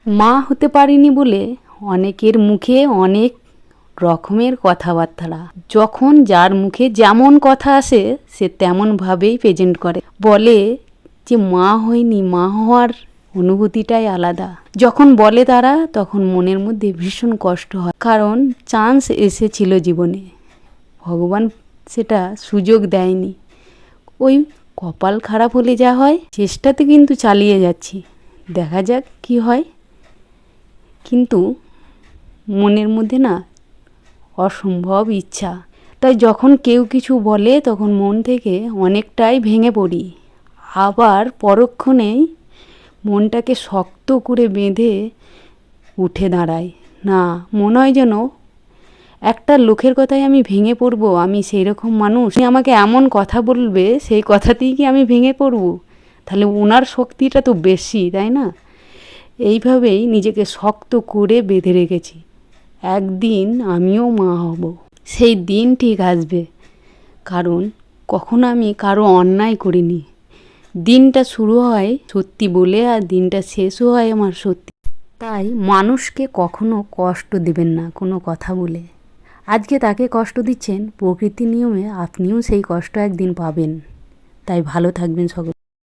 মা হতে পারিনি বলে অনেকের মুখে অনেক রকমের কথাবার্তা, যখন যার মুখে যেমন কথা আসে সে তেমনভাবেই প্রেজেন্ট করে। বলে যে মা হয়নি, মা হওয়ার অনুভূতিটাই আলাদা। যখন বলে তারা তখন মনের মধ্যে ভীষণ কষ্ট হয়, কারণ চান্স এসেছিল জীবনে, ভগবান সেটা সুযোগ দেয়নি। ওই কপাল খারাপ হলে যা হয়, চেষ্টাতে কিন্তু চালিয়ে যাচ্ছি, দেখা যাক কি হয়। কিন্তু মনের মধ্যে না অসম্ভব ইচ্ছা, তাই যখন কেউ কিছু বলে তখন মন থেকে অনেকটাই ভেঙে পড়ি। আবার পরক্ষণেই মনটাকে শক্ত করে বেঁধে উঠে দাঁড়াই। না, মনে হয় যেন একটা লোকের কথায় আমি ভেঙে পড়বো, আমি সেই রকম মানুষ, সে আমাকে এমন কথা বলবে সেই কথাতেই কি আমি ভেঙে পড়বো? তাহলে ওনার শক্তিটা তো বেশি, তাই না? এইভাবেই নিজেকে শক্ত করে বেঁধে রেখেছি। একদিন আমিও মা হব, সেই দিন ঠিক আসবে, কারণ কখনো আমি কারো অন্যায় করিনি। দিনটা শুরু হয় সত্যি বলে আর দিনটা শেষও হয় আমার সত্যি। তাই মানুষকে কখনো কষ্ট দেবেন না কোনো কথা বলে। আজকে তাকে কষ্ট দিচ্ছেন, প্রকৃতির নিয়মে আপনিও সেই কষ্ট একদিন পাবেন। তাই ভালো থাকবেন সকলে।